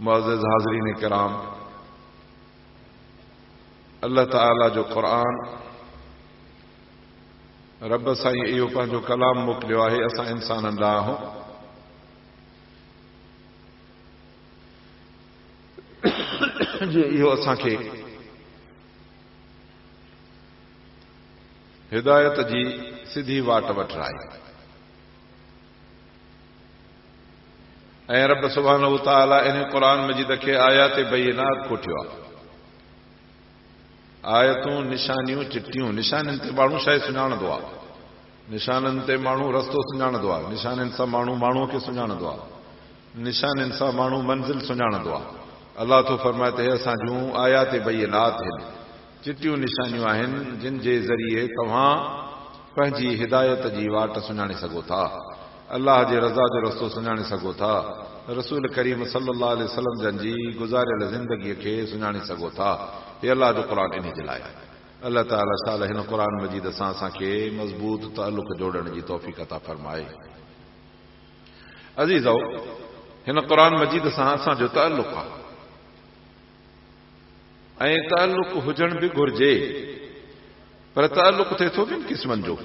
मुअज़्ज़िज़ हाज़रीन किराम, अल्लाह ताला जो क़ुरान रब साईं इहो पंहिंजो कलाम मोकिलियो आहे असां इंसाननि लाइ आहियूं। जे इहो असांखे हिदायत जी सिधी वाट वठराए ऐं रब सुब्हानहू तआला इन क़ुरान मजीद खे आयात बय्यिनात कोठियो आहे। आयतूं निशानियूं चिटियूं, निशानियुनि ते माण्हू शइ सुञाणंदो आहे, निशाननि ते माण्हू रस्तो सुञाणंदो आहे, निशाननि सां माण्हू माण्हूअ खे सुञाणंदो आहे, निशाननि सां माण्हू मंज़िल सुञाणंदो आहे। अल्लाह थो फरमाए त हे असां जूं आयात बय्यिनात आहिनि, चिटियूं निशानियूं आहिनि जिन जे ज़रिए तव्हां पंहिंजी हिदायत जी वाट सुञाणे सघो था, अल्लाह जे रज़ा जो रस्तो सुञाणे सघो था, रसूल करीम सल्लल्लाहु अलैहि वसल्लम जन जी गुज़ारियल ज़िंदगीअ खे सुञाणे सघो था। हे अल्लाह जो क़ुरान इन जे लाइ। अल्लाह ताला शाल हिन क़ुरान मजीद सां असांखे मज़बूत ताल्लुक़ जोड़ण जी तौफ़ीक़ अता फरमाए। अज़ीज़ो, हिन क़ुरान मजीद सां असांजो ताल्लुक़ आहे ऐं ताल्लुक़ हुजण बि घुर्जे, पर ताल्लुक़ थिए थो ॿिनि क़िस्मनि जो।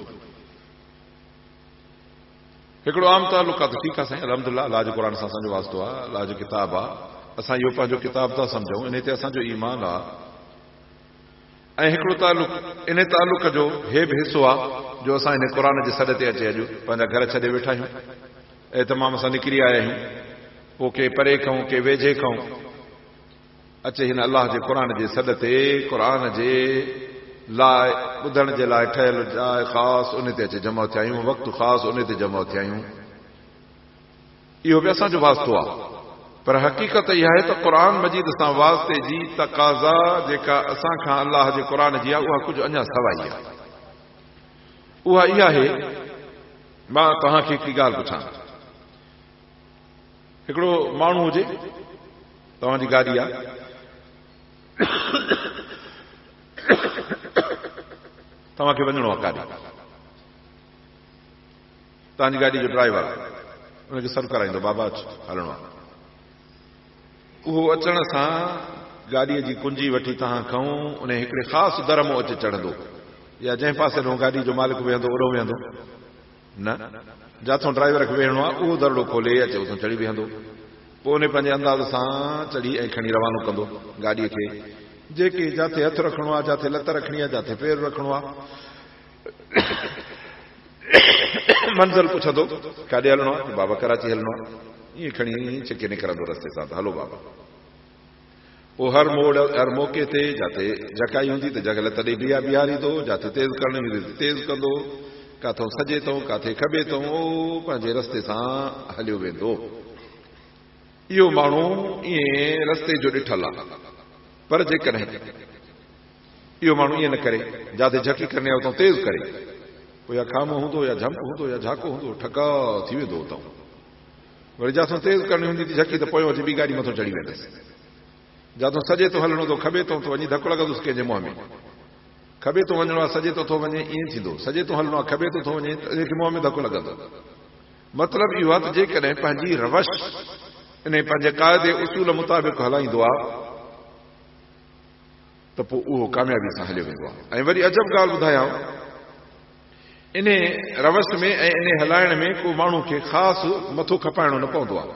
हिकिड़ो आम ताल्लुक़ आहे त ठीकु आहे साईं अल्हम्दुलिल्लाह, अल्लाह जो क़ुरान सां असांजो वास्तो आहे, अल्लाह जो किताब आहे, असां इहो पंहिंजो किताब था सम्झूं, इन ते असांजो ईमान आहे। ऐं हिकिड़ो ताल्लुक़ इन ताल्लुक़ जो हे बि हिसो आहे जो असां इन क़ुरान जे सॾ ते अचे अॼु पंहिंजा घर छॾे वेठा आहियूं, तमामु असां निकिरी आया आहियूं, पोइ के परे खां के वेझे खां अचे हिन अल्लाह जे क़ुरान जे सॾ ते, क़ुरान जे लाइ ॿुधण जे लाइ ठहियल जाइ ख़ासि उन ते अचे जमा थिया आहियूं, वक़्तु ख़ासि उन ते जमा थिया आहियूं। इहो बि असांजो वास्तो आहे, पर हक़ीक़त इहा आहे त क़ुरान मजीद सां वास्ते जी तक़ाज़ा जेका असां खां अल्लाह जे क़ुरान जी आहे उहा कुझु अञा सवाई आहे। उहा इहा आहे, मां तव्हांखे हिकिड़ी ॻाल्हि पुछां, हिकिड़ो माण्हू हुजे, तव्हांजी गाॾी आहे, तव्हांखे वञिणो आहे काॾे, तव्हांजी गाॾी जो ड्राइवर उनखे सॾु कराईंदो, बाबा अच हलणो आहे। उहो अचण सां गाॾीअ जी कुंजी वठी तव्हां खऊं उन हिकिड़े ख़ासि दर मां अची चढ़ंदो, या जंहिं पासे ॾों गाॾी जो मालिक वेहंदो ओॾो वेहंदो न, जिथां ड्राइवर खे वेहणो आहे उहो दरड़ो खोले अचे उतां चढ़ी वेहंदो, पोइ उन पंहिंजे अंदाज़ सां चढ़ी ऐं खणी रवानो कंदो गाॾीअ खे, जेके जिथे हथु रखणो आहे, जिथे लत रखणी आहे, जिथे पेर रखणो आहे, मंज़िल पुछंदो काॾे हलणो आहे, बाबा कराची हलणो आहे, ईअं खणी छिके निकिरंदो रस्ते सां, हलो बाबा। पोइ हर मोड़ हर मौक़े ते जिथे जकाई हूंदी त जॻह तॾहिं बीहारींदो, जिथे तेज़ करणी हूंदी त तेज़ कंदो, काथों सजे तो काथे खबे तो पंहिंजे रस्ते सां हलियो वेंदो। इहो माण्हू ईअं रस्ते जो ॾिठल आहे, पर जेकॾहिं इहो माण्हू ईअं न करे, जिथे झकी करणी आहे उतां तेज़ करे, पोइ या खामो हूंदो या झंप हूंदो या झाको हूंदो, ठका थी वेंदो उतां, वरी जिथां तेज़ करणी हूंदी त झकी त पोयों अची ॿी गाॾी मथां चढ़ी वेंदुसि, जिथां सजे तो हलणो तो खबे तो वञी धकु लॻंदुसि कंहिंजे मुंहं में, खबे तो वञणो आहे सजे तो थो वञे ईअं थींदो, सजे तो हलणो आहे खबे तो थो वञे त मुंहं में धकु लॻंदो। मतिलबु इहो आहे त जेकॾहिं पंहिंजी रवश इन पंहिंजे क़ाइदे उसूल मुताबिक़ हलाईंदो आहे त पोइ उहो कामयाबी सां हलियो वेंदो आहे। ऐं वरी अजब ॻाल्हि ॿुधायांव, इन रवश में ऐं इन हलाइण में को माण्हू खे ख़ासि मथो खपाइणो न पवंदो आहे।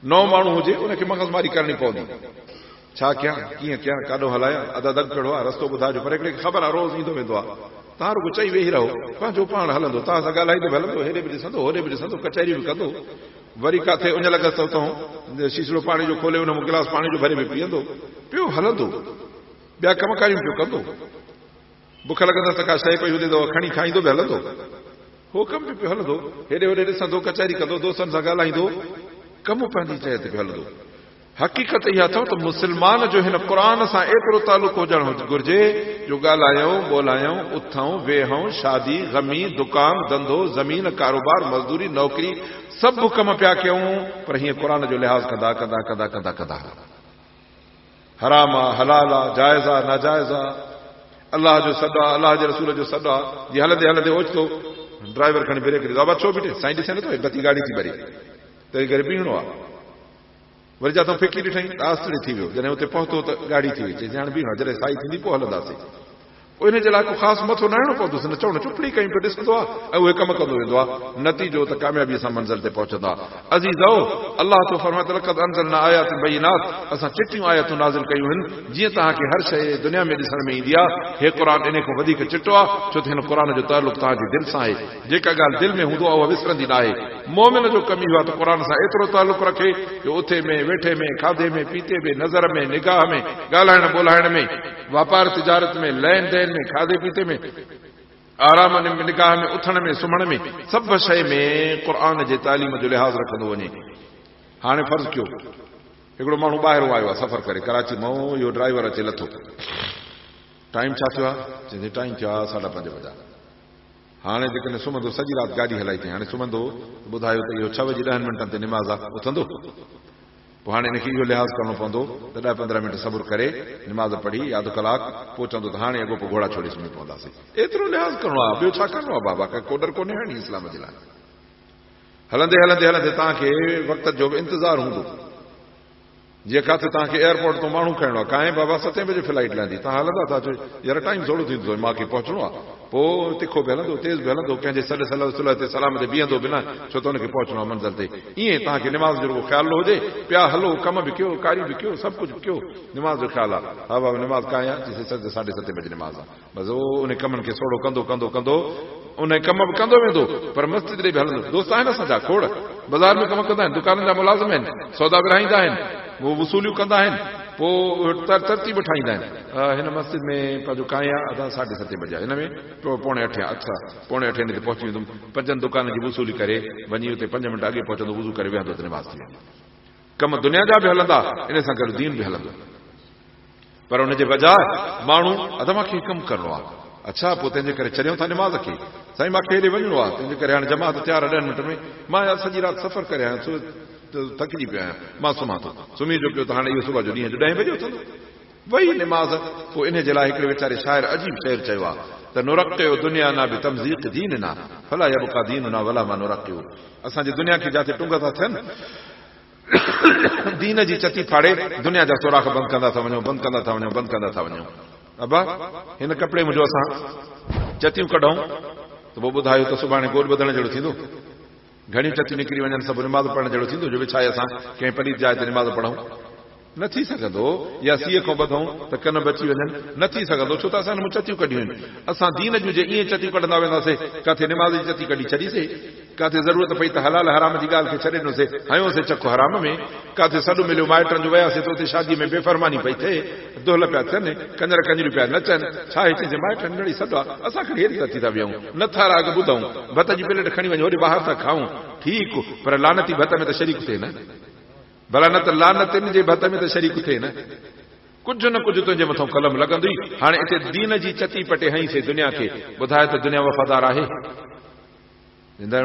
नओं माण्हू हुजे उनखे मगज़मारी करणी पवंदी, छा कयां कीअं कयां काॾो हलायां, अदा दग कहिड़ो आहे, रस्तो ॿुधाइजो, पर हिकिड़े खे ख़बर आहे रोज़ ईंदो वेंदो आहे, तव्हां रुगो चई वेही रहो, पंहिंजो पाण हलंदो, तव्हां सां ॻाल्हाईंदो बि हलंदो, हेॾे बि ॾिसंदो होॾे बि ॾिसंदो, कचहरी बि कंदो, वरी काथे उन लॻसि त उतां शीशड़ो पाणी जो खोले उन में गिलास पाणी जो भरे बि पीअंदो, पियो हलंदो, ॿिया कम कारियूं पियो कंदो, बुख लॻंदसि त का शइ पई हुजे त खणी खाईंदो बि हलंदो, हो कमु बि पियो हलंदो, हेॾे होॾे ॾिसंदो, कचहरी कंदो, दोस्तनि सां ॻाल्हाईंदो, कमु पंहिंजी जॻह ते बि हलंदो। हक़ीक़त इहा अथव त मुस्लमान जो हिन क़ुरान सां एतिरो तालुक़ हुजणु घुर्जे जो ॻाल्हायूं ॿोलायूं उथूं वेहूं, शादी ग़मी दुकान धंधो ज़मीन कारोबार मज़दूरी नौकिरी सभु कम पिया कयूं, पर हीअं क़ुरान जो लिहाज़ कंदा कंदा कंदा कंदा कंदा हराम आहे हलाल आहे जाइज़ आहे नाजाइज़ आहे, अलाह जो सॾु आहे अलाह जे रसूल जो सॾु आहे, जीअं हलंदे हलंदे ओचितो ड्राइवर खणी ब्रेक ॾींदो, बाबा छो बीठे, साईं ॾिसे नथो बती गाॾी थी भरे, तंहिं करे बीहणो आहे, वरी जा तूं फिकी ॾिठई त आस्तिड़ी थी वियो जॾहिं उते पहुतो त गाड़ी थी वई चई हाणे बीह जॾहिं साई थींदी पोइ हलंदासीं इन जे लाइ को ख़ासि मथो न हणणो पवंदुसि न चवणु चुपड़ी कयूं पियो ॾिसंदो आहे ऐं उहे कमु कंदो वेंदो आहे नतीजो त कामयाबीअ सां मंज़िल ते पहुचंदा अज़ीज़ो अलाह तो फरमाए लक़द अंज़लना आयातिन बय्यिनात असां चिटियूं आयतूं नाज़िल कयूं आहिनि जीअं तव्हांखे हर शइ दुनिया में ॾिसण में ईंदी आहे हे क़ुर इन खां वधीक चिटो आहे छो त हिन क़ुर जो तालुक़ु तव्हांजी दिलि सां आहे जेका ॻाल्हि दिलि में हूंदो आहे उहा विसरंदी न आहे मोमिन जो कमु इहो आहे त क़ुर सां एतिरो तालुक़ु रखे जो उथे में वेठे में खाधे में पीते में नज़र में निगाह में ॻाल्हाइण ॿोलाइण में वापार तिजारत में लेन देन में खाधे पीते में आराम में निगाह में उथण में सुम्हण में सभु शइ में क़ुर जे तालीम जो लिहाज़ रखंदो वञे हाणे फर्ज़ कयो हिकिड़ो माण्हू ॿाहिरों आयो आहे सफ़र करे कराची मां इहो ड्राइवर अचे लथो टाइम छा थियो आहे चवंदे टाइम थियो आहे 5:30 वॼा हाणे जेकॾहिं सुम्हंदो सॼी राति गाॾी हलाई अथई हाणे सुम्हंदो ॿुधायो त इहो 6:10 ते निमाज़ आहे उथंदो पोइ हाणे हिनखे इहो लिहाज़ करणो पवंदो त 10-15 मिंट सबुर करे निमाज़ पढ़ी अधु कलाकु पोइ चवंदो त हाणे अॻो पोइ घोड़ा छोड़े सुम्ही पवंदासीं एतिरो लिहाज़ करिणो आहे ॿियो छा करिणो आहे बाबा का कोडर कोन्हे हाणे इस्लाम जे लाइ हलंदे हलंदे हलंदे तव्हांखे वक़्त जो बि इंतज़ारु हूंदो जीअं किथे तव्हांखे एयरपोर्ट तो माण्हू खणणो आहे कांहि बाबा 7 बजे फ्लाइट लहंदी तव्हां हलंदा था चओ यार टाइम थोरो थींदो मूंखे पहुचणो आहे पोइ तिखो बि हलंदो तेज़ बि हलंदो कंहिंजे सॾ ते सलाम ते बीहंदो बिना छो त हुनखे पहुचणो आहे मंज़िल ते ईअं तव्हांखे निमाज़ जो ख़्यालु हुजे पिया हलो कम बि कयो कारी बि कयो सभु कुझु कयो निमाज़ जो ख़्यालु आहे हा बाबा निमाज़ कांहि आहे 7:30 बजे निमाज़ आहे बसि उन कमनि खे सोड़ो कंदो कंदो कंदो उन कम बि कंदो वेंदो पर मस्जिद ॾे बि हलंदो दोस्त आहिनि असांजा खोड़ बाज़ार में कमु कंदा आहिनि दुकाननि जा मुलाज़िम आहिनि सौदा विराईंदा आहिनि वो वसूलियूं कंदा आहिनि पोइ तरतीब ठाहींदा आहिनि हिन मस्जिद में पंहिंजो कांहि आहे असां 7:30 बजे हिन में 7:45 अच्छा 7:45 ते पहुची वेंदुमि 5 दुकाननि जी वसूली करे वञी उते 5 मिंट अॻे पहुचंदो वज़ू करे वेहंदो त निमाज़ थी वेंदो कम दुनिया जा बि हलंदा इन सां गॾु दीन बि हलंदो पर हुनजे बजाए माण्हू मूंखे कमु करिणो आहे अच्छा पोइ तंहिंजे करे छॾियूं था निमाज़ खे साईं मूंखे हेॾे वञिणो आहे तंहिंजे करे हाणे जमात तयारु 10 मिंट में मां यार सॼी राति सफ़र करे आहियां थकिजी पियो आहियां मां सुम्हां थो सुम्ही जो पियो त हाणे इहो सुबुह जो ॾींहं जो 10 बजे उथंदो वही निमाज़ पोइ इन जे लाइ हिकिड़े वीचारे शाइर अजीब शेर चयो आहे त नुरक़ियो दुनिया ना बि तमज़ीक़ दीन ना फला यबका दीन ना वला मा नुरक़ियो असांजी दुनिया खे जिते टुंग था थियनि दीन जी चती फाड़े दुनिया जा सोराख बंदि कंदा था वञूं बंदि कंदा था वञूं बंदि कंदा था वञूं अबा हिन कपिड़े मुंहिंजो असां चतियूं कढूं त पोइ ॿुधायो त सुभाणे गोॾ ॿधण जहिड़ो थींदो घणियूं चतियूं निकिरी वञनि सभु निमाज़ पढ़ण जहिड़ो थींदो जो विछाए असां कंहिं पलीत जाइ ते निमाज़ पढ़ूं न थी सघंदो या सीअ खां ॿधूं त कन बची वञनि न थी सघंदो छो त असां मूं चतियूं कढियूं आहिनि असां दीन जूं जे ईअं चतियूं कढंदा वेंदासीं किथे निमाज़ जी चती कढी छॾीसीं किथे ज़रूरत पई त हलाल हराम जी ॻाल्हि खे छॾे ॾिनोसीं हयोसीं चको हराम में किथे सॾु मिलियो माइटनि जो वियासीं त उते शादीअ में बेफ़रमानी पई थिए दुहल पिया थियनि कंजर कंजरियूं पिया नचनि छा आहे चइजे माइटनि नड़ी सॾु आहे असां खणी हेॾी थी था वियूं नथा राग ॿुधूं भत जी प्लेट खणी वञूं वरी ॿाहिरि था खाऊं ठीकु पर लानती भत में त शरीक थिए न भला न त लानतिन जे भत में त शरीक थिए न कुझु न कुझु तुंहिंजे मथां कलम लॻंदी हाणे हिते दीन जी चती पटे हईंसीं दुनिया खे ॿुधाए त दुनिया वफ़ादार आहे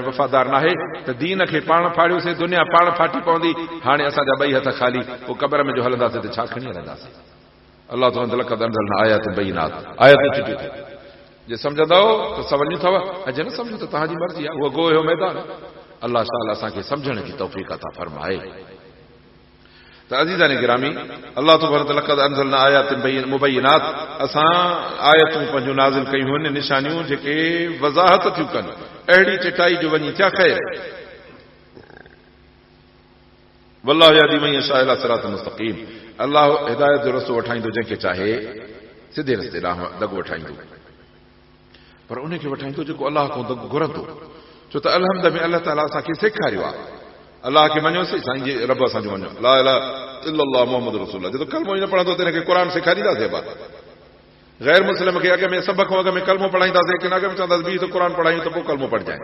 वफ़ादार न आहे त दीन खे पाण फाड़ियोसीं दुनिया पाण फाटी पवंदी हाणे असांजा 2 हथ ख़ाली पोइ क़बर में जो हलंदासीं त छा खणी हलंदासीं अलाह बय्यिनात आयत चिटियूं जे सम्झंदव त सवलियूं अथव ऐं जे न सम्झो त तव्हांजी मर्ज़ी आहे उहो गोयो मैदान अलाह ताला असांखे सम्झण जी तौफ़ीक़ अता फरमाए त अज़ीज़ान गिरामी अल्लाह लक़द अंज़लना आयातिन मुबय्यिनात असां आयतूं पंहिंजूं नाज़िल कयूं आहिनि निशानियूं जेके वज़ाहत थियूं कनि अहिड़ी चिटाई जो वञी थिया ख़ैर वल्लाहु यहदी मन यशा इला सिरातिन मुस्तक़ीम अल्लाह हिदायत जो रस्तो वठाईंदो जंहिंखे चाहे सिधे रस्ते ॾांहुं दग वठाईंदो पर उनखे वठाईंदो जेको अलाह खां दग घुरंदो छो त अलहम्द में अलाह ताला असांखे सेखारियो आहे अलाह खे मञोसीं साईं जे रब असांजो मञो ला इलाहा इल्लल्लाह मुहम्मद रसूलुल्लाह जेको कलमो ई न पढ़ंदो त हिनखे क़ुर सेखारींदासीं गैर मुस्लिम खे अॻ में सभ खां अॻ में कलमो पढ़ाईंदासीं कि अॻ में चवंदासीं ॿी त क़ुर पढ़ायूं त पोइ कलमो पढ़जांइ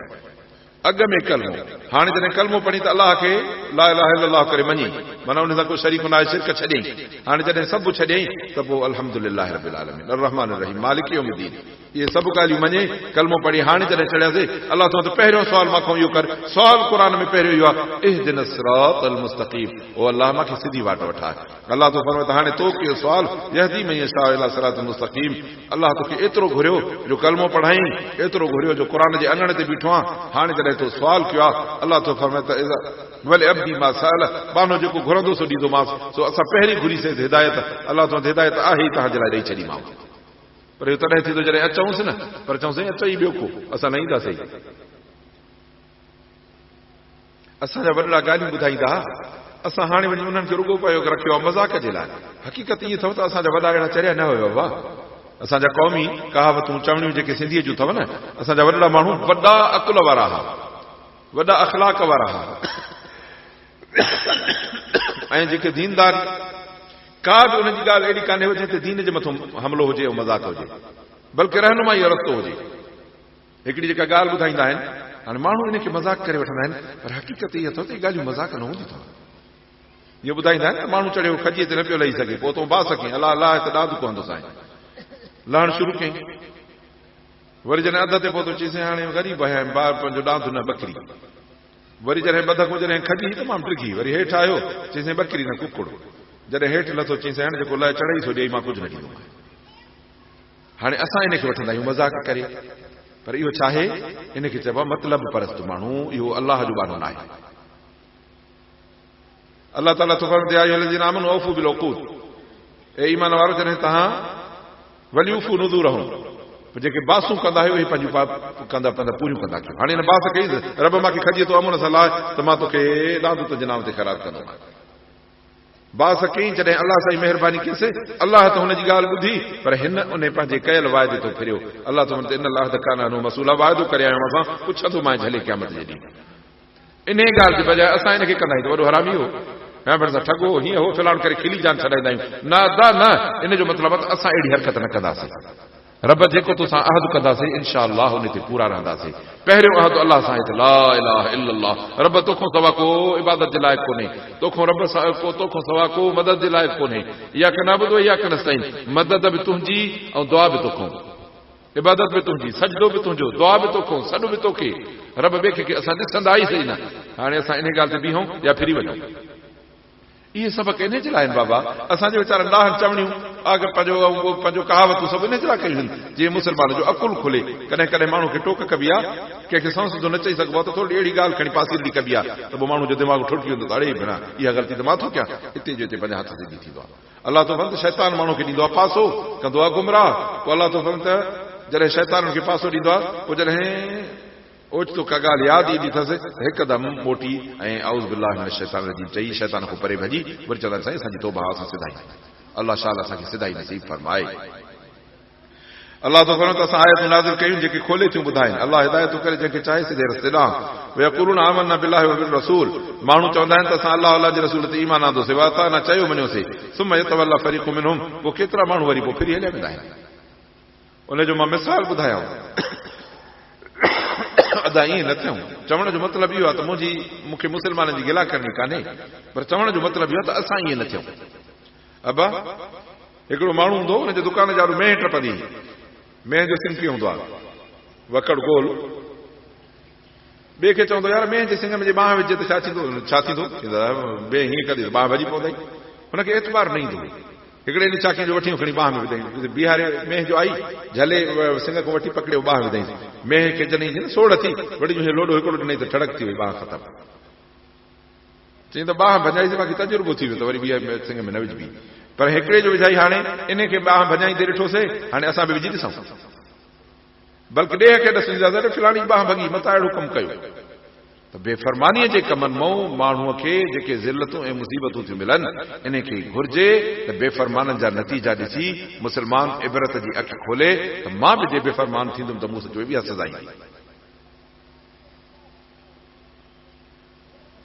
अॻ में कलमो हाणे जॾहिं कलमो पढ़ी त अलाह खे ला इलाहा इल्लल्लाह करे मञी माना उन सां को शरीक न आहे शिरक छॾियईं हाणे जॾहिं सभु छॾियईं त पोइ अल्हम्दुलिल्लाह रब्बिल आलमीन अर्रहमान अर्रहीम मालिक यौमिद्दीन इहे सभु ॻाल्हियूं मञे कलमो पढ़ी हाणे जॾहिं चढ़ियासीं अलाह तो पहिरियों सुवाल मां इहो कर सुवाल क़ुर में पहिरियों इहो आहे इहदिन सिरातल मुस्तक़ीम ओ अलाह मूंखे सिधी वाट वठाए अलाह तो फरमाए त हाणे तो कयो सुवाल यहदी मन यशा इला सिरातिल मुस्तक़ीम अलाह तोखे एतिरो घुरियो जो कलमो पढ़ाई एतिरो घुरियो जो क़ुर जे अङण ते बीठो आहे हाणे जॾहिं तो सुवाल कयो आहे अलाह तो फरमाए त भले अब्दी मा साल बानो जेको घुरंदो घुरंदो सो ॾींदोमांसि। सो असां पहिरीं घुरीसीं हिदायत, अलाह तो हिदायत आहे ई तव्हांजे लाइ ॾेई छॾीमांव। पर इहो तॾहिं थींदो जॾहिं अचूंसि न, पर चऊंसीं अचो ई ॿियो को, असां न ईंदासीं। असांजा वॾड़ा ॻाल्हियूं ॿुधाईंदा, असां हाणे वञी उन्हनि खे रुॻो पियो रखियो आहे मज़ाक जे लाइ। हक़ीक़त ईअं अथव त असांजा वॾा अहिड़ा चरिया न हुयो वाह। असांजा क़ौमी कहावतूं चवणियूं जेके सिंधीअ जूं अथव न, असांजा वॾड़ा माण्हू वॾा अकुल वारा हुआ, वॾा अख़लाक वारा हुआ। ऐं जेके दीनदार, का बि उनजी ॻाल्हि अहिड़ी कान्हे हुजे त दीन जे मथां हमिलो हुजे ऐं मज़ाक हुजे, बल्कि रहनुमाई जो रस्तो हुजे। हिकिड़ी जेका ॻाल्हि ॿुधाईंदा आहिनि, हाणे माण्हू इन खे मज़ाक करे वठंदा आहिनि, पर हक़ीक़त इहा अथव त इहे ॻाल्हियूं मज़ाक न हूंदियूं अथव। इहो ॿुधाईंदा आहिनि त माण्हू चढ़ियो खजीअ ते न पियो लही सघे, पोइ तो बास कयईं, अलाह अलाह त ॾाढो पवंदो साईं, लहण शुरू कयईं। वरी जॾहिं अध ते पहुतो चईसीं हाणे ग़रीब आहियां, ॿार पंहिंजो ॾांधु न ॿकरी। वरी जॾहिं बदख जॾहिं खजी तमामु टिकी, वरी हेठि आयो चईसीं ॿकरी न कुकुड़। जॾहिं हेठि लथो चईसीं हाणे जेको लह चढ़ाई सो ॾेई, मां कुझु न ॾींदोमांइ। हाणे असां इन खे वठंदा आहियूं मज़ाक करे, पर इहो छा आहे, इन खे चइबो आहे मतिलब परस्त माण्हू, इहो अलाह जो क़ानून आहे। अलाह ताला तो फरमाए या अय्युहल्लज़ीना आमनू औफू बिल उक़ूद, ए ईमान वारो जॾहिं तव्हां वलियूफ़ू नुज़ूरहुम, जेके बासूं कंदा आहियो, इहे पंहिंजूं कंदा पंहिंजा पूरियूं कंदा कयो। हाणे हिन बास कई रब मूंखे खजीअ तो अमुन सां लाहे त मां तोखे ॾाढो तुंहिंजे नाम ते ख़राब कंदोमांइ। बास कई जॾहिं अलाह सां महिरबानी कयसि, अलाह त हुनजी ॻाल्हि ॿुधी, पर हिन उन पंहिंजे कयल वाइदे तो फिरियो। अलाह तो इन अलाह त कान मसूला वाइदो करे आयो असां, पुछंदो मां झले क़यामत जे ॾींहुं। इन ॻाल्हि जे बजाए असां इन खे कंदा आहियूं त वॾो हरामी हो, ऐं भई ठगो हीअं हो फिलाण करे खिली जान छॾाईंदा आहियूं। न अदा न, इन जो मतिलबु आहे त असां अहिड़ी हरकत न कंदासीं। रब जेको तोसां अहद कंदासीं इंशा अल्लाह उन ते पूरा रहंदासीं। पहिरियों अहद अल्लाह सां आहे त ला इलाहा इल्लल्लाह, रब तोखां सवा को इबादत जे लाइक़ कोन्हे, तोखां सवा को मदद जे लाइक़ कोन्हे। या क नअबुदु व इय्याक नस्तईन, मदद बि तुंहिंजी ऐं दुआ बि तोखां, इबादत बि तुंहिंजी, सजदो बि तुंहिंजो, दुआ बि तोखां, सॾु बि तोखे। रब ॿिए खे असां ॾिसंदा ई सही न। हाणे असां इन ॻाल्हि ते बीहूं या फिरी वञूं। इहे सबक़ इन जे लाइ आहिनि बाबा, असांजे वीचारा ॾाहनि चवणियूं अगरि पंहिंजो कहावतूं सभु इन जे लाइ कयूं आहिनि, जीअं मुस्लमान जो अकुल खुले। कॾहिं कॾहिं माण्हू खे टोक कबी आहे, कंहिंखे संसदो न चई सघिबो आहे, त थोरी अहिड़ी ॻाल्हि खणी पासीरी कबी आहे त पोइ माण्हू जो दिमाग़ ठुटकी वेंदो, अड़े भेण इहा ग़लती त मां थो कयां, हिते जो हिते पंहिंजा हथ सिधी थींदो आहे। अलाह तो फरमाए शैतान माण्हू खे ॾींदो आहे पासो, कंदो आहे गुमराह। पोइ अलाह तो फरमाए जॾहिं शैतान खे पासो ॾींदो आहे, पोइ जॾहिं ओचितो का ॻाल्हि यादि ईंदी अथसि हिकदमि मोटी ऐं औज़ बिल्लाहि मिनश शैतान रजीम चई शैतान खां परे भॼी वरी चवंदा साईं असांजी तौबा असां सिधाई, अलाह शाह असांखे सिधाई नसीब फरमाए। अलाह तो फरमाए त असां आयतूं नाज़िल कयूं जेके खोले थियूं ॿुधाइनि, अलाह हिदायतूं करे जंहिंखे चाहे सिधे रस्ते ॾांहुं। वयक़ूलून आमन्ना बिल्लाहि व बिर रसूल, माण्हू चवंदा आहिनि त असां अलाह अलाह जे रसूल ते ईमान आंदोसीं, वा अताअना चयो मञियोसीं, सुम्म यतवल्ला फरीक़ुम मिनहुम, पोइ केतिरा माण्हू वरी पोइ फिरी हलिया वेंदा आहिनि। उनजो मां मिसाल ॿुधायां, अदा ईअं न थियूं। चवण जो मतिलबु इहो आहे त मूंखे मुस्लमाननि जी गिला करणी कान्हे, पर चवण जो मतिलबु इहो आहे त असां ईअं न थियूं। अबा हिकिड़ो माण्हू हूंदो, हुनजे दुकान जा मेंह टपंदी, मेंह जो सिंग हूंदो आहे वकड़ गोल, ॿिए खे चवंदो यार मेंह जे सिंग में जे बांह विझे त छा थींदो, ॿिए हीअं कंदी बांह भॼी पवंदी, हुनखे एतबार न ईंदो। हिकिड़े ॾींहुं चाकी जो वठी खणी बांह में विधई, बिहारे मेंह जो आई झले सिंग खां वठी पकड़ियो बांह विधई, मेंह खे जॾहिं सोड़ थी वरी लोॾो हिकिड़ो ॾिनई त ठड़क थी वई, बांह ख़तमु। चई त बांह भॼाई बाक़ी तजुर्बो थी वियो त वरी ॿिया सिंग में न विझबी, पर हिकिड़े जो विझाई हाणे इन खे बांह भॼाईंदे ॾिठोसीं, हाणे असां बि विझी ॾिसूं, बल्कि ॾेह खे ॾिसंदासीं फिलाणी बांह भॻी मथां अहिड़ो कमु कयो। त बेफ़रमानीअ जे कमनि मां माण्हूअ खे जेके ज़िलतूं ऐं मुसीबतूं थियूं मिलनि, इन खे घुर्जे त बेफ़रमाननि जा नतीजा ॾिसी मुस्लमान इबरत जी अखि खोले त मां बि जे बेफ़रमान थींदुमि त मूं सां जो इहा सज़ा ईंदी।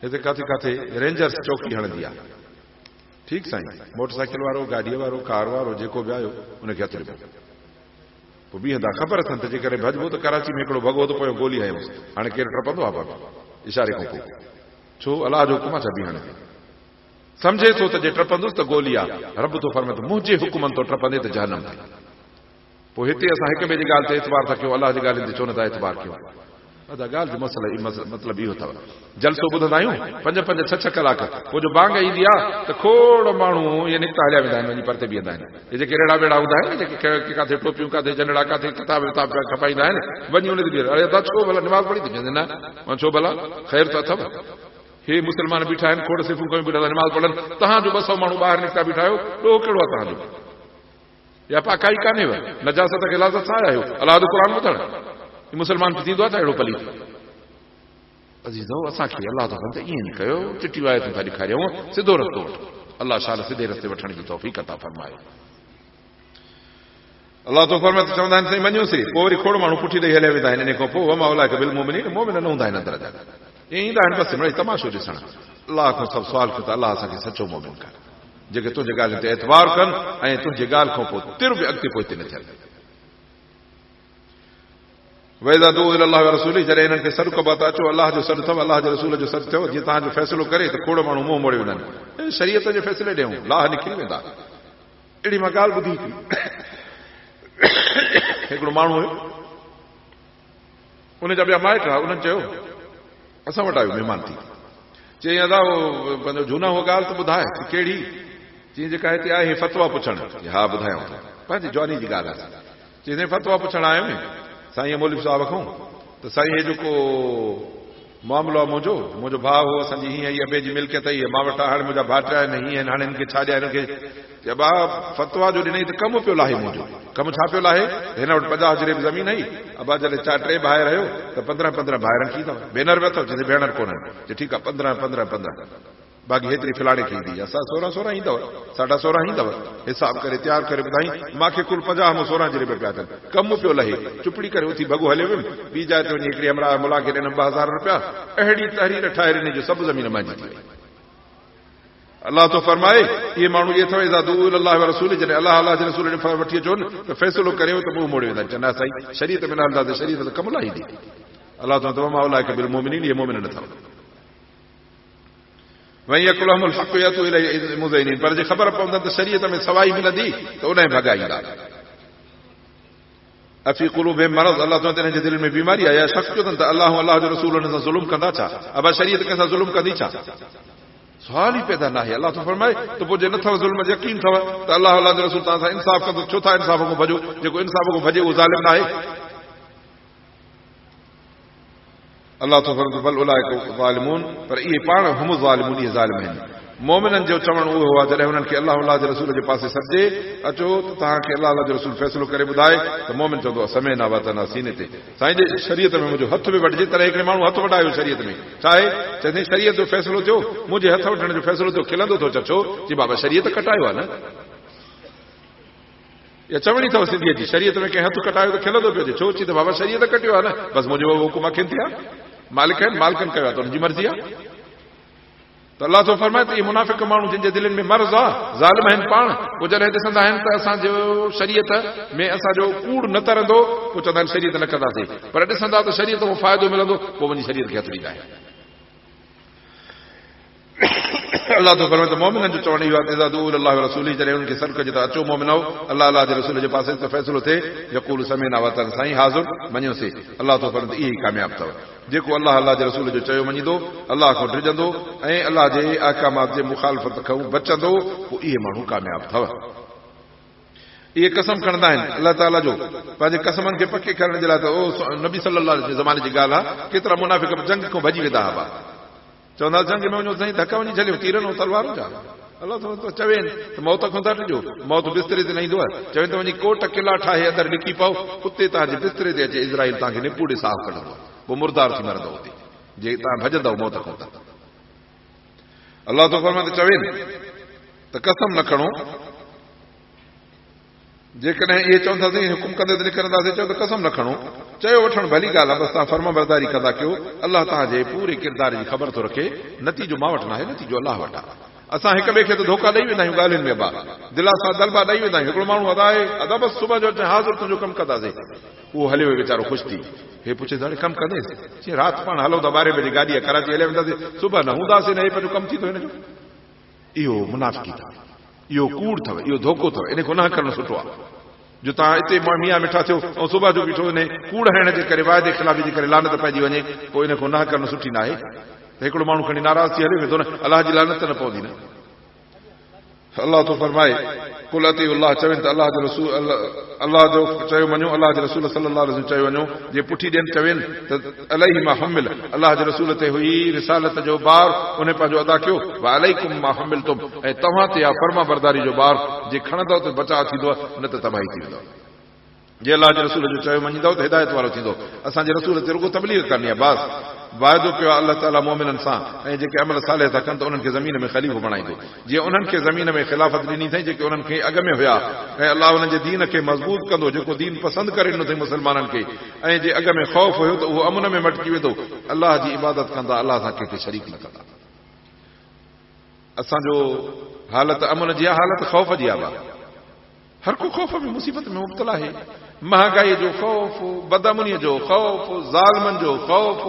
हिते किथे किथे रेंजर्स चौकी हणंदी आहे, ठीकु साईं, मोटरसाइकिल वारो, गाॾीअ वारो, कार वारो जेको बि आयो उनखे हथ ॾिबो, पोइ बीहंदा ख़बर अथनि त जेकॾहिं भॼबो त कराची में हिकिड़ो भॻो त पियो गोली हयोसि, हाणे केरु टपंदो आहे बाबा इशारे खां पोइ, छो अलाह जो हुकुम आहे छा बीहण ते, सम्झे थो त जे टपंदुसि त गोली आहे, रब थो फरमाए त मुंहिंजे हुकुमनि तो टपंदे त जहन्नम ते। पोइ हिते असां हिक ॿिए जी ॻाल्हि ते एतबार था कयूं, अलाह जी ॻाल्हियुनि ते छो नथा एतबार कयूं। अदा ॻाल्हि जो मतिलबु इहो अथव, जलसो ॿुधंदा आहियूं 5-5, 6-6 कलाक, पोइ जो बांग ईंदी आहे त खोड़ माण्हू इहे निकिता हलिया वेंदा आहिनि, वञी परते बीहंदा आहिनि। हे जेके रेड़ा वेड़ा हूंदा आहिनि, जेके किथे टोपियूं, किथे जनड़ा, किथे किताब विताब खपाईंदा आहिनि, वञी उन ते बीह, अरे छो भला निमाज़ पढ़ी थी वेंदे, न छो भला ख़ैर त अथव, हे मुसलमान बीठा आहिनि खोड़ सिफ़ूं कयूं बीठा नमाज़ पढ़नि तव्हांजो 200 माण्हू ॿाहिरि निकिता बीठा आहियो ॾोह कहिड़ो आहे तव्हांजो या पाकाई कान्हेव नजासत खे लाज़त सां आहियो अलाह जो क़ुर ॿुधण मुसलमान थींदो आहे त अहिड़ो पलीत अज़ीज़ो असांखे अलाह तो फरमाए ईअं न कयो चिटियूं आयतूं था ॾेखारियूं सिधो रस्तो वठो अलाह शाल सिधे रस्ते वठण जी तौफ़ीक़ अता फरमाए अलाह तो फरमाए त चवंदा आहिनि साईं मञोसीं पोइ वरी खोड़ माण्हू पुठी ॾेई हलिया वेंदा आहिनि इन खां पोइ वमा उलाइका बिल मोमिनीन मोमिन न हूंदा आहिनि अंदरि जा ईअं ईंदा आहिनि बसि मिड़ई तमाशो ॾिसण अलाह खां सभु सुवाल कयो त अलाह असांखे सचो मोमिन कर जेके तुंहिंजे ॻाल्हियुनि ते एतबार कनि ऐं तुंहिंजे ॻाल्हि खां पोइ तिर बि अॻिते पोइते न थियनि वैदा दू अलाह रसूल जॾहिं हिननि खे सॾु कबा त अचो अलाह जो सॾु अथव अलाह जे रसूल जो सॾु थियो जीअं तव्हांजो फ़ैसिलो करे त खोड़ माण्हू मुंहुं मोड़े वेंदा आहिनि शरीयत जे फ़ैसिले ॾियूं लाह निकिरी वेंदा अहिड़ी मां ॻाल्हि ॿुधी हिकिड़ो माण्हू हुयो उनजा ॿिया माइट हुआ उन्हनि चयो असां वटि आयो महिमान थी चई अदा पंहिंजो झूना उहा ॻाल्हि त ॿुधाए कहिड़ी चई जेका हिते आहे फतवा पुछणु हा ॿुधायूं था पंहिंजी जवानी जी ॻाल्हि आहे चई फतवा पुछणु आयुमि साईं मौलवी साहब खां त साईं हे जेको मामिलो आहे मुंहिंजो भाउ हो असांजी हीअं हीअ अॿे जी मिल्कियत ई मां वटि हाणे मुंहिंजा भाइट आहिनि हीअं हाणे हिनखे छा ॾियां हिनखे भाउ फतवा जो ॾिनई त कमु पियो लाहे मुंहिंजो कमु छा पियो लाहे हिन वटि 50 जरे बि ज़मीन आई अबा जॾहिं 4 भाइर रहियो त 15 भाइरनि थी अथव भेनर बि अथव चवंदे भेनर कोन्हनि ठीकु आहे 15 बाक़ी हेतिरी फिलाणे खे ईंदी असां 16 ईंदव 16.5 ईंदव हिसाब करे तयारु करे ॿुधाई मूंखे कुल 50 में 16 जरे पिया अथनि कमु पियो लहे चुपड़ी करे उथी भॻो हलियो वियुमि ॿी जाइ ते वञी हिकिड़ी हमरा मुला खे ॾिनमि 2000 रुपया अहिड़ी तहरीर ठाहे ॾिनी जो सभु ज़मीन मुंहिंजी थी वई अलाह तो फरमाए इहे माण्हू इहे अथव अलाह रसूल जॾहिं अलाह जे रसूल वठी अचो त फ़ैसिलो करियो त पोइ मोड़े वेंदा चवंदा साईं शरीयत में न हलंदासीं शरीयत त कमु लाहींदी अलाह तो मां उलाइका बिल मोमिनीन इहे मोमिन न अथव वही अकुलहुमुल हक़ यतू इलैहि मुज़ैनिन पर जे ख़बर पवंदनि त शरीयत में सवाई मिलंदी त उन भॻाईंदा अफ़ी क़ुलूबिहिम मरज़ अलाह तो हिन जे दिलि में बीमारी आहे या शक कयो अथनि त अलाह जो रसूल हुन सां ज़ुल्म कंदा छा अबा शरीयत कंहिंसां ज़ुल्म कंदी छा सुवाल ई पैदा न आहे अलाह तो फरमाए त पोइ जे नथव ज़ुल्म यकीन अथव त अलाह जो रसूल तव्हां सां इंसाफ़ कंदो छो था इंसाफ़ खां भॼो जेको इंसाफ़ खां भॼे उहो ज़ालिम न आहे अलाह तो फरमाए बल उलाइका ज़ालिमून पर इहे पाण हम ज़ालिमून इहे ज़ालिम आहिनि मोमिननि जो चवणु उहो आहे जॾहिं हुननि खे अलाह जे रसूल जे पासे सॾे अचो त तव्हांखे अलाह जो रसूल फ़ैसिलो करे ॿुधाए त मोमिन चवंदो आहे समेना वतना सीने ते साईं जे शरीयत में मुंहिंजो हथ बि वठिजे तॾहिं हिकिड़े माण्हू हथ वठायो शरीयत में छा आहे चवंदे शरीयत जो फ़ैसिलो थियो मुंहिंजे हथ वठण जो फ़ैसिलो थियो खिलंदो थो छो जी बाबा शरीयत कटायो आहे न या चवणी अथव सिंधीअ जी शरीयत में कंहिं हथ कटायो त खिलंदो पियो छो चई त बाबा शरीयत कटियो आहे न बसि मुंहिंजो हुकुम अखियुनि थी आहे मालिक आहिनि मालिकनि कयो आहे त हुनजी मर्ज़ी आहे त अलाह तो फरमाए त इहे मुनाफ़िक माण्हू जिन जे दिलनि में मर्ज़ आहे ज़ालिम आहिनि पाण पोइ जॾहिं ॾिसंदा आहिनि त असांजो शरीयत में असांजो कूड़ न तरंदो पोइ चवंदा आहिनि शरीयत न कंदासीं पर ॾिसंदा त शरीयत खां फ़ाइदो मिलंदो पोइ वञी शरीयत खे हथ ॾींदा आहिनि अलाह तो फरमाए त मोमिननि जो चवणु इहो आहे अलाह रसूल जॾहिं उन्हनि खे सॾु कजे त अचो मोमिनो अलाह जे रसूल जे पासे त फ़ैसिलो थिए यक़ूल समेना वतन साईं हाज़ुर मञियोसीं अलाह तो फरमाए इहे ई कामयाब अथव जेको अलाह जे रसूल जो चयो मञींदो अलाह खां डिॼंदो ऐं अलाह जे अहकामात जे मुखालफ़त खां बचंदो पोइ इहे माण्हू कामयाब अथव इहे कसम खणंदा आहिनि अलाह ताला जो पंहिंजे कसमनि खे पके करण जे लाइ त नबी सल्लल्लाहु अलैहि ज़माने जी ॻाल्हि आहे केतिरा मुनाफ़िक जंग खां भॼी वेंदा हुआ चवंदा जंग में वञो साईं धका वञी छॾियो तीरनि ऐं तलवारुनि जा अलाह चवे त मौत खां था ॾिजो मौत बिस्तरे ते न ईंदो आहे चवे त वञी कोट किला ठाहे अंदरि लिकी पओ उते तव्हांजे बिस्तरे ते अचे इज़राइल तव्हांखे निपूड़े साफ़ कढंदो पोइ मुर्दार थी मरंदो हुते जे तव्हां भॼंदव मौत खां त अलाह तो फरमाए त चवे त कसम न खणो जेकॾहिं इहे चवंदासीं हुकुम कंदे त निकिरंदासीं चओ त कसम न खणो चयो वठणु भली ॻाल्हि आहे बसि तव्हां फर्मा बरदारी कंदा कयो अलाह तव्हांजे पूरे किरदार जी ख़बर थो रखे नतीजो मां वटि न आहे नतीजो अलाह वटि आहे असां हिक ॿिए खे त धोखा ॾेई वेंदा आहियूं ॻाल्हियुनि में दिला सां दलबा ॾेई वेंदा आहियूं हिकिड़ो माण्हू अदा आहे अदा बसि सुबुह जो अचे हाज़ुर तुंहिंजो कमु कंदासीं उहो हलियो वीचारो ख़ुशि थी हे पुछे हाणे कमु कंदेसि चई राति पाण हलो त 12 बजे गाॾी आहे कराची हलिया वेंदासीं सुबुह न हूंदासीं न हे पंहिंजो कमु थी थो हिनजो इहो मुनाफ़िकी अथव इहो कूड़ अथव इहो धोखो अथव इन खां न करणु सुठो आहे जो तव्हां हिते मियां मिठा थियो ऐं सुबुह जो बीठो वञे कूड़ हणण जे करे वाइदे ख़िलाफ़ी जे करे लानत पइजी वञे पोइ इन खां न करणु सुठी न आहे त हिकिड़ो माण्हू खणी नाराज़ थी हले वेंदो न अलाह जी लानत न पवंदी न अलाह तो फरमाए कुल अतीउल्लाह चवनि त अलाह जो रसूल अलाह जो चयो वञो, अलाह जे रसूल सल्लल्लाहु अलैहि वसल्लम चयो वञो, जे पुठी ॾियनि चवनि त अलैहि मा हुमिल, अलाह जे रसूल ते हुई रिसालत जो बार, उन पंहिंजो अदा कयो, व अलैकुम मा हुमिलतुम, ऐं तव्हां ते आहे फर्मा बरदारी जो बार, जे खणंदव त बचाव थींदो, न त तबाही थी वेंदव। जे अलाह जे रसूल जो चयो मञींदव त हिदायत वारो थींदो। असांजे रसूल ते रुगो तबलीग करणी आहे बस। वाइदो कयो आहे अलाह ताला मोमिननि सां, ऐं जेके अमल सालेह था कनि त उन्हनि खे ज़मीन में ख़लीफ़ो बणाईंदो। जीअं उन्हनि खे ज़मीन में ख़िलाफ़त ॾिनी अथई जेके उन्हनि खे अॻ में हुया, ऐं अलाह उन्हनि जे दीन खे मज़बूत कंदो, जेको दीन पसंदि करे ॾिनो अथई मुस्लमाननि खे, ऐं जे अॻ में ख़ौफ़ हुयो त उहो अमन में मटिजी वेंदो। अलाह जी इबादत कंदा, अलाह सां कंहिंखे शरीक न कंदा। असांजो हालत अमन जी आहे, हालत ख़ौफ़ जी आहे। हर को ख़ौफ़ में मुसीबत में मुब्तला आहे। महांगाई जो ख़ौफ़, बदअमनीअ जो ख़ौफ़, ज़ालिमनि जो ख़ौफ़,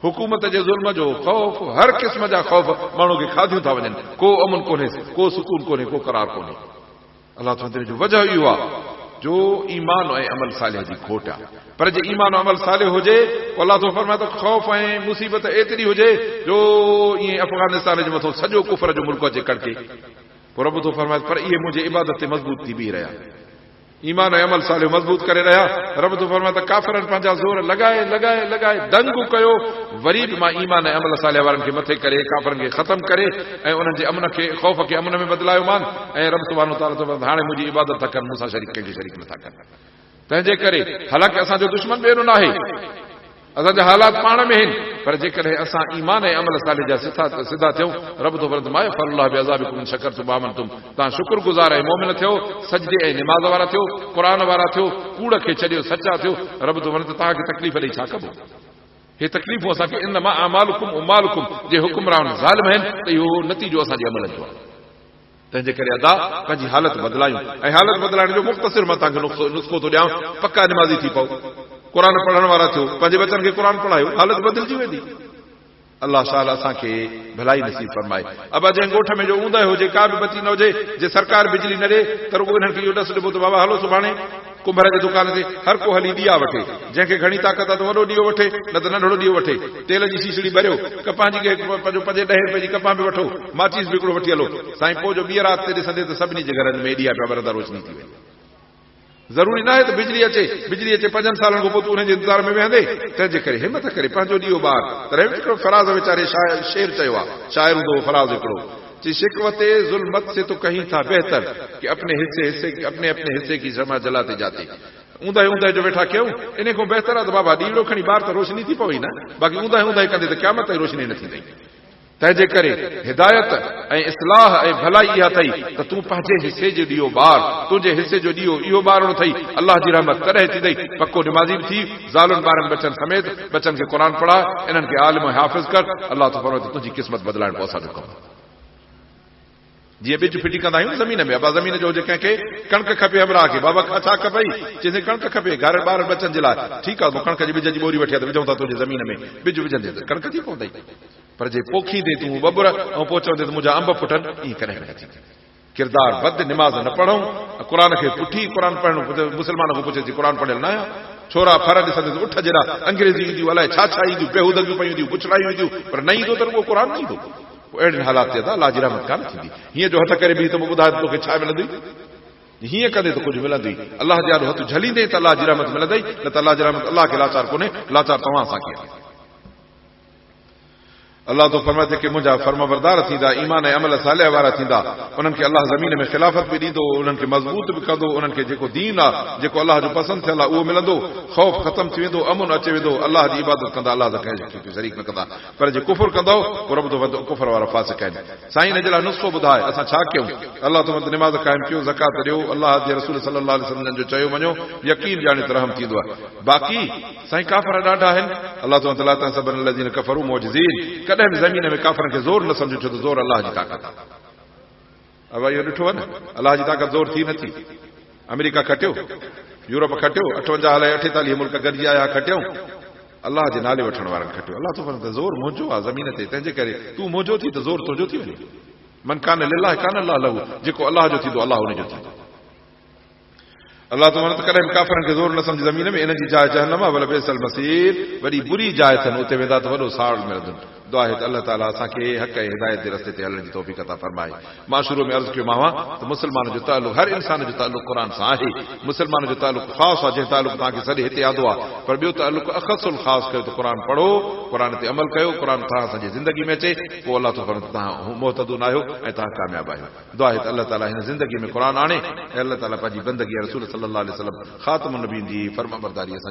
हुकूमत जे ज़ुल्म जो ख़ौफ़, हर क़िस्म जा ख़ौफ़ माण्हू खे खाधियूं था वञनि। को अमन कोन्हे, को सुकून कोन्हे, को करार कोन्हे। अलाह ताला जो वजह इहो आहे जो ईमान ऐं अमल सालिह जी खोट आहे। पर जे ईमान अमल सालिह हुजे, अलाह तो फरमाए त ख़ौफ़ ऐं मुसीबत एतिरी हुजे जो ईअं अफ़गानिस्तान जे मथां सॼो कुफर जो मुल्क अचे कड़के, पोइ रब तो फरमाए पर इहे मुंहिंजे इबादत ते मज़बूत थी बीह रहिया, ईमान ऐं अमल सालिह मज़बूत करे रहिया। रब तो फरमाए त काफ़िरनि पंहिंजा ज़ोर लॻाए लॻाए लॻाए दंगु कयो, वरी बि मां ईमान ऐं अमल सालिह वारनि खे मथे करे काफ़िरनि खे ख़तमु करे ऐं उन्हनि जे अमन खे ख़ौफ़ खे अमन में बदिलायो मान। ऐं रब सुब्हानो तआला तो हाणे मुंहिंजी इबादत था कनि, मूंसां शरीक कंहिंखे शरीक नथा कनि। तंहिंजे करे हालांकि असांजो दुश्मन ॿियो न आहे, असांजा हालात पाण में आहिनि, पर जेकॾहिं असां ईमान ऐं अमल सालिह जा सिधा थियूं, रब तो फरमाए मा यफ़अलुल्लाहु बिअज़ाबिकुम इन शकरतुम व आमनतुम, तव्हां शुक्रगुज़ार ऐं मोमिन थियो, सजदे ऐं निमाज़ वारा थियो, क़ुर वारा थियो, कूड़ खे छॾियो सचा थियो, रब तो फरमाए तव्हांखे तकलीफ़ ॾेई छा कबो। हे तकलीफ़ूं असांखे इन्नमा अमालुकुम उमालुकुम, जे हुकुमरान ज़ालिम आहिनि त इहो नतीजो असांजे अमल जो आहे। तंहिंजे करे अदा पंहिंजी हालत बदिलायूं, ऐं हालत बदिलाइण जो मुख़्तसिर मां तव्हांखे नुस्ख़ो थो ॾियां। पका निमाज़ी थी पओ, क़ुर पढ़ण वारा थियो, पंहिंजे बचनि खे क़ुर पढ़ायो, हालत बदिलजी वेंदी। अलाह ताला असांखे भलाई नसीब फरमाए। अब जंहिं ॻोठ में जो ऊंदहि हुजे, का बि बची न हुजे, जे सरकार बिजली न ॾे त रुॻो हिननि खे इहो ॾस ॾिबो त बाबा हलो सुभाणे कुंभर जे दुकान ते हर को हली ॾीआ वठे, जंहिंखे घणी ताक़त आहे त वॾो ॾीओ वठे, न त नंढड़ो ॾीओ वठे। तेल जी शीशड़ी भरियो, कपां जी पंहिंजो 5-10 रुपए जी कपां बि वठो, माचिस बि हिकिड़ो वठी हलो साईं। पोइ जो ॿीहर राति ते ॾिसंदे त सभिनी जे घरनि में ॾीआ पिया ॿरंदा, रोशनी थी वई। ज़रूरी न आहे त बिजली अचे 5 सालनि खां पोइ तूं हुनजे इंतज़ार में वेहंदे। तंहिंजे करे हिमत करे पंहिंजो ॾीओ ॿार। पर हिकिड़ो फराज़ वीचारे शेर चयो आहे, शाइर हूंदो फराज़ हिकिड़ो, कि शिकवते जुल्मत से तो कहीं था बेहतर कि अपने हिस्से की शमा जलाते जाते। ऊंदहि जो वेठा कयूं, इन खां बहितर आहे त बाबा ॾीड़ो खणी ॿार त रोशनी थी पवई न, बाक़ी ऊंदहि कंदे त क़यामत ताईं रोशनी न थींदी। तंहिंजे करे हिदायत ऐं इस्लाह ऐं भलाई इहा अथई त तूं पंहिंजे हिसे जो ॾीओ ॿार, तुंहिंजे हिसे जो ॾीओ इहो ॿारणो अथई। अलाह जी रहमत तॾहिं थींदई, पको निमाज़ी बि थी, ज़ालुनि ॿारनि बचनि समेत बचनि खे क़ुर पढ़ा, इन्हनि खे आलिम हाफ़िज़ कर। अलाह तो फरमाए त तुंहिंजी क़िस्मत बदिलाइण पोइ असांजो कमु। जीअं ॿिज फिटी कंदा आहियूं ज़मीन में, अबा ज़मीन जो हुजे कंहिंखे कणिक खपे, अमरा खे बाबा छा खपई, चइजे कणिक खपे घर ॿार बचनि जे लाइ। ठीकु आहे, कणिक जी ॿिज जी ॿोरी वठी आहे त विझूं था तुंहिंजे ज़मीन में, ॿिज विझंदे त कणिक थी पवंदई। पर जे पोखींदे तूं बबुर ऐं पोइ चवंदे त मुंहिंजा अंब फुटनि, ईअं कॾहिं न थी। किरदार बद, निमाज़ न पढ़ूं, क़ुर खे पुठी क़ुर पढ़णु, मुस्लमान खां पुछे थी क़ुर पढ़ियल न आहियां। छोरा फर ॾिसंदे उठ जहिड़ा अंग्रेज़ी ईंदियूं, अलाए छा ईंदियूं, बेहूदगियूं पयूं ईंदियूं, पुछड़ायूं ईंदियूं, पर न ईंदो त रुॻो क़ुर न ईंदो। अहिड़नि हालात ते अलाह जी रहमत कान थींदी। हीअं जो हथ करे बि त ॿुधाए तोखे छा मिलंदी, हीअं कंदे त कुझु मिलंदी। अलाह जे हथ झलींदे त अलाह जी रहमत मिलंदई, न त अलाह जी रहमत अलाह खे लाचार कोन्हे, लाचार तव्हां असांखे आहे। अलाह तो फरमाए कि मुंहिंजा फर्माबरदार थींदा, ईमान ऐं अमल सालिह वारा थींदा, उन्हनि खे अलाह ज़मीन में ख़िलाफ़त बि ॾींदो, उन्हनि खे मज़बूत बि कंदो, उन्हनि खे जेको दीन आहे, जेको अलाह जो पसंदि थियल आहे उहो मिलंदो, ख़ौफ़ ख़तमु थी वेंदो, अमन अची वेंदो, अलाह जी इबादत कंदा, अलाह सां कंहिंखे शरीक न कंदा। पर जे कुफर कंदो पोइ रब तो कुफर वारा फासिक आहिनि। साईं हिन जे लाइ नुस्ख़ो ॿुधाए असां छा कयूं। अलाह तो निमाज़ क़ाइम कयो, ज़कात ॾियो, अलाह जे रसूल सल्लल्लाहु अलैहि वसल्लम जो चयो वञो, यकीन ॼाणे त रहम थींदो आहे। बाक़ी साईं काफ़र ॾाढा आहिनि। अलाह तो ला तहसबन अलज़ीन कफ़रू मुअजिज़ीन, कॾहिं बि ज़मीन में काफ़रनि खे ज़ोर न सम्झो, छो त ज़ोर अलाह जी ताक़त आहे। अब इहो ॾिठो आहे न, अलाह जी ताक़त ज़ोर थी नथी। अमेरिका खटियो, यूरोप खटियो, 58-48 मुल्क गॾिजी आया, खटियूं, अलाह जे नाले वठण वारनि खटियो। अलाह तो फरमाए ज़ोर मुंहिंजो आहे ज़मीन ते, तंहिंजे करे तूं मुंहिंजो थी त ज़ोर तुंहिंजो थी वञे। मन कान लिल्लाह कान अल्लाह लहू, जेको अलाह जो थींदो अलाह हुनजो थींदो। अलाह तो कॾहिं बि काफ़रनि खे ज़ोर न सम्झ ज़मीन में, इन जी जाइ जहन्नम आहे, वल बिसल मसीर, वॾी बुरी जाइ अथनि, उते वेंदा त वॾो साड़ मिलंदो, दुआ है त अल्लाह ताला असांखे हक़ ऐं हिदायत जे रस्ते ते हलण जी तौफ़ीक़ अता फरमाए। मां शुरू में अर्ज़ कयो मां त मुस्लमान जो ताल्लुक़ हर इंसान जो ताल्लुक़ क़ुर सां आहे। मुस्लमान जो ताल्लुक़ ख़ासि आहे, जंहिं ताल्लुक़ तव्हांखे सॼे हिते यादो आहे, पर ॿियो ताल्लुक़ अख़सुल ख़ासि कयो त क़ुर पढ़ो, क़ुर ते अमल कयो, क़ुर तव्हां असांजी ज़िंदगी में अचे, पोइ अलाह तो फरमाए तव्हां मुहतदून आहियो ऐं तव्हां कामयाब आहियो। दुआ है त अल्लाह ताला हिन ज़िंदगी में क़ुर आणे ऐं अल्लाह ताला पंहिंजी बंदगी रसूल सल्लल्लाहु अलैहि वसल्लम ख़ातमुन नबीन जी फर्माबरदारी असांजे